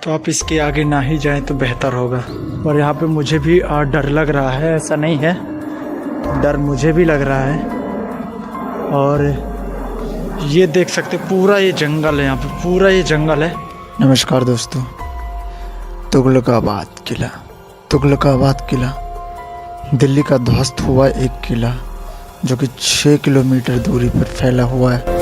तो आप इसके आगे ना ही जाएं तो बेहतर होगा। और यहाँ पे मुझे भी डर लग रहा है, ऐसा नहीं है, डर मुझे भी लग रहा है। और ये देख सकते पूरा ये जंगल है, यहाँ पे पूरा ये जंगल है। नमस्कार दोस्तों, तुगलकाबाद किला। तुगलकाबाद किला दिल्ली का ध्वस्त हुआ एक किला जो कि 6 किलोमीटर दूरी पर फैला हुआ है।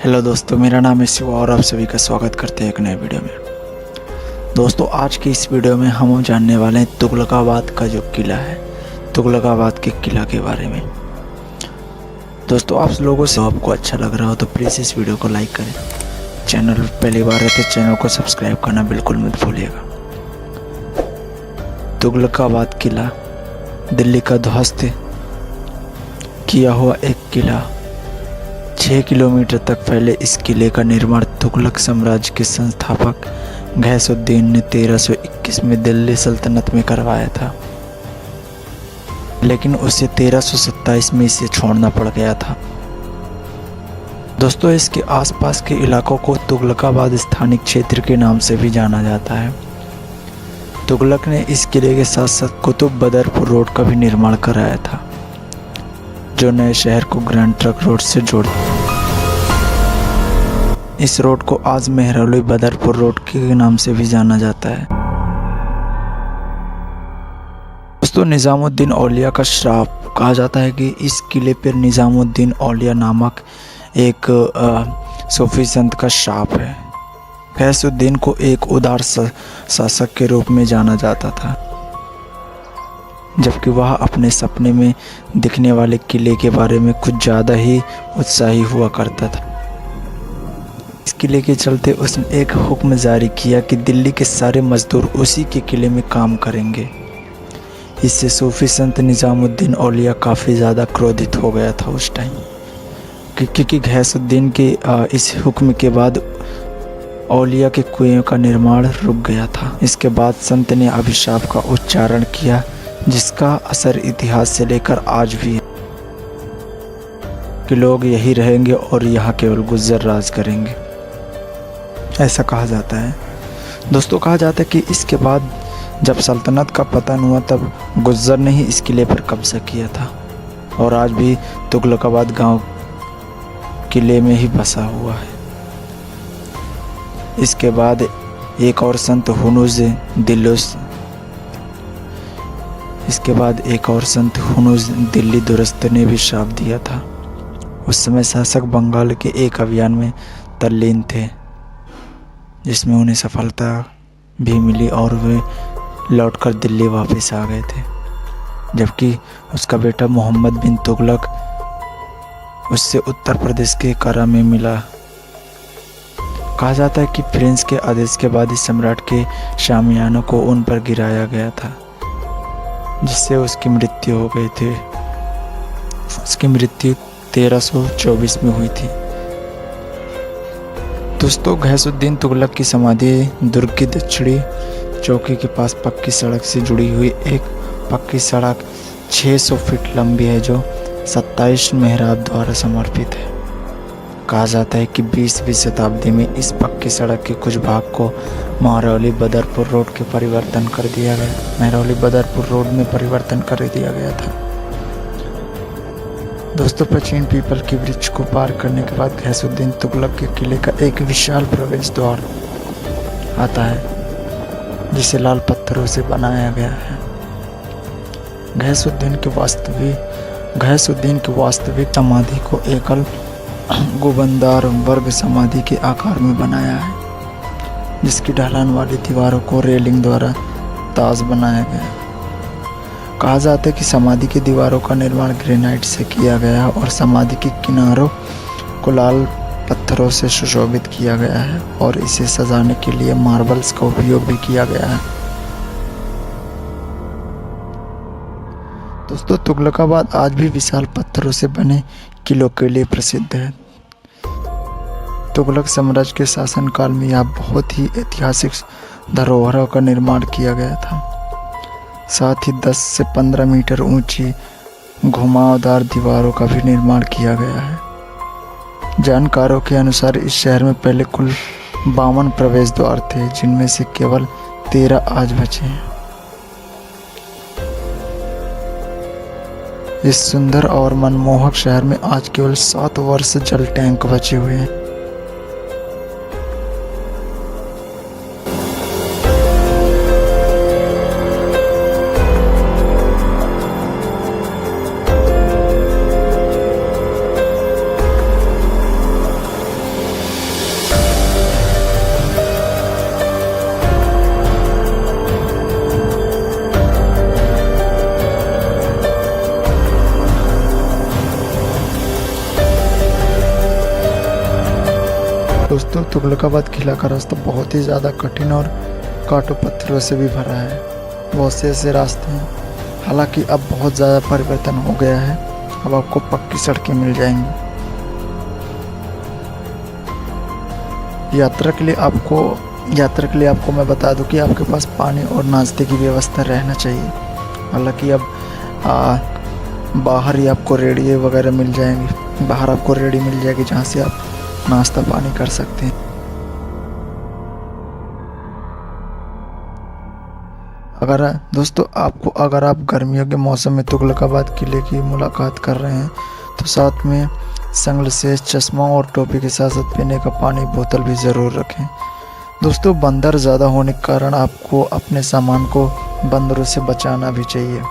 हेलो दोस्तों, मेरा नाम है शिवा और आप सभी का स्वागत करते हैं एक नए वीडियो में। दोस्तों, आज की इस वीडियो में हम जानने वाले हैं तुगलकाबाद का जो किला है, तुगलकाबाद के किला के बारे में। दोस्तों, आप लोगों से आपको अच्छा लग रहा हो तो प्लीज़ इस वीडियो को लाइक करें। चैनल पर पहली बार है तो चैनल को सब्सक्राइब करना बिल्कुल मत भूलिएगा। तुगलकाबाद किला दिल्ली का ध्वस्त किया हुआ एक किला। 6 किलोमीटर तक फैले इस किले का निर्माण तुगलक साम्राज्य के संस्थापक गयासुद्दीन ने 1321 में दिल्ली सल्तनत में करवाया था, लेकिन उसे 1327 में इसे छोड़ना पड़ गया था। दोस्तों, इसके आसपास के इलाकों को तुगलकाबाद स्थानिक क्षेत्र के नाम से भी जाना जाता है। तुगलक ने इस किले के साथ साथ कुतुब बदरपुर रोड का भी निर्माण कराया था, जो नए शहर को ग्रैंड ट्रंक रोड से जोड़। इस रोड को आज मेहरौली बदरपुर रोड के नाम से भी जाना जाता है। दोस्तों, निजामुद्दीन औलिया का श्राप कहा जाता है कि इस किले पर निजामुद्दीन औलिया नामक एक सूफी संत का श्राप है। गयासुद्दीन को एक उदार शासक के रूप में जाना जाता था, जबकि वह अपने सपने में दिखने वाले किले के बारे में कुछ ज़्यादा ही उत्साही हुआ करता था। इस किले के चलते उसने एक हुक्म जारी किया कि दिल्ली के सारे मजदूर उसी के किले में काम करेंगे। इससे सूफी संत निजामुद्दीन औलिया काफ़ी ज़्यादा क्रोधित हो गया था उस टाइम, क्योंकि गयासुद्दीन के इस हुक्म के बाद औलिया के कुएं का निर्माण रुक गया था। इसके बाद संत ने अभिशाप का उच्चारण किया, जिसका असर इतिहास से लेकर आज भी है कि लोग यही रहेंगे और यहाँ केवल गुज्जर राज करेंगे, ऐसा कहा जाता है। दोस्तों, कहा जाता है कि इसके बाद जब सल्तनत का पतन हुआ तब गुज्जर ने ही इस किले पर कब्जा किया था और आज भी तुगलकाबाद गांव किले में ही बसा हुआ है। इसके बाद एक और संत हुनुज दिल्ली दुरस्त ने भी श्राप दिया था। उस समय शासक बंगाल के एक अभियान में तल्लीन थे, जिसमें उन्हें सफलता भी मिली और वे लौटकर दिल्ली वापस आ गए थे, जबकि उसका बेटा मोहम्मद बिन तुगलक उससे उत्तर प्रदेश के करा में मिला। कहा जाता है कि फ्रेंच के आदेश के बाद इस सम्राट के शामियानों को उन पर गिराया गया था, जिससे उसकी मृत्यु हो गई थी। उसकी मृत्यु 1324 में हुई थी। दोस्तों, गयासुद्दीन तुगलक की समाधि दुर्ग की दक्षिणी चौकी के पास पक्की सड़क से जुड़ी हुई एक पक्की सड़क 600 फीट लंबी है, जो 27 मेहराब द्वारा समर्पित है। कहा जाता है कि 20वीं शताब्दी में इस पक्की सड़क के कुछ भाग को मेहरौली बदरपुर रोड में परिवर्तन कर दिया गया था। दोस्तों, प्राचीन पीपल के वृक्ष को पार करने के बाद गयासुद्दीन तुगलक के किले का एक विशाल प्रवेश द्वार आता है, जिसे लाल पत्थरों से बनाया गया है। गयासुद्दीन की वास्तविक समाधि को एकल गुंबददार वर्ग समाधि के आकार में बनाया है, जिसकी ढलान वाली दीवारों को रेलिंग द्वारा ताज बनाया गया। कहा जाता है कि समाधि की दीवारों का निर्माण ग्रेनाइट से किया गया और समाधि के किनारों को लाल पत्थरों से सुशोभित किया गया है और इसे सजाने के लिए मार्बल्स का उपयोग भी किया गया है। दोस्तों, तुगलकाबाद आज भी विशाल पत्थरों से बने किलों के लिए प्रसिद्ध है। तुगलक साम्राज्य के शासनकाल में यहाँ बहुत ही ऐतिहासिक धरोहरों का निर्माण किया गया था। साथ ही 10 से 15 मीटर ऊंची घुमावदार दीवारों का भी निर्माण किया गया है। जानकारों के अनुसार इस शहर में पहले कुल 52 प्रवेश द्वार थे, जिनमें से केवल 13 आज बचे हैं। इस सुंदर और मनमोहक शहर में आज केवल 7 वर्ष जल टैंक बचे हुए हैं। दोस्तों, तुगलकाबाद किला का रास्ता बहुत ही ज़्यादा कठिन और कांटों पत्थरों से भी भरा है। बहुत से ऐसे रास्ते हैं, हालांकि अब बहुत ज़्यादा परिवर्तन हो गया है। अब आपको पक्की सड़कें मिल जाएंगी। यात्रा के लिए आपको मैं बता दूं कि आपके पास पानी और नाश्ते की व्यवस्था रहना चाहिए। हालांकि अब बाहर ही आपको रेडी वगैरह मिल जाएंगी। बाहर आपको रेडी मिल जाएगी, जहाँ से आप नाश्ता पानी कर सकते हैं। अगर आप गर्मियों के मौसम में तुगलकाबाद किले की मुलाकात कर रहे हैं तो साथ में सनग्लासेस, चश्मा और टोपी के साथ साथ पीने का पानी बोतल भी ज़रूर रखें। दोस्तों, बंदर ज़्यादा होने के कारण आपको अपने सामान को बंदरों से बचाना भी चाहिए।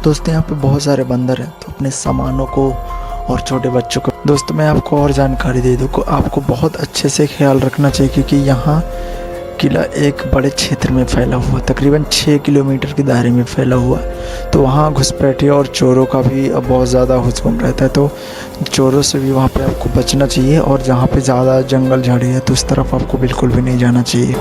दोस्तों, यहाँ पे बहुत सारे बंदर हैं, तो अपने सामानों को और छोटे बच्चों को। दोस्तों, मैं आपको और जानकारी दे दूँ को आपको बहुत अच्छे से ख्याल रखना चाहिए, क्योंकि यहाँ किला एक बड़े क्षेत्र में फैला हुआ, तकरीबन 6 किलोमीटर के दायरे में फैला हुआ। तो वहाँ घुसपैठियों और चोरों का भी बहुत ज़्यादा हुजूम रहता है, तो चोरों से भी वहाँ पे आपको बचना चाहिए। और जहाँ पे ज़्यादा जंगल झाड़ी है तो उस तरफ आपको बिल्कुल भी नहीं जाना चाहिए।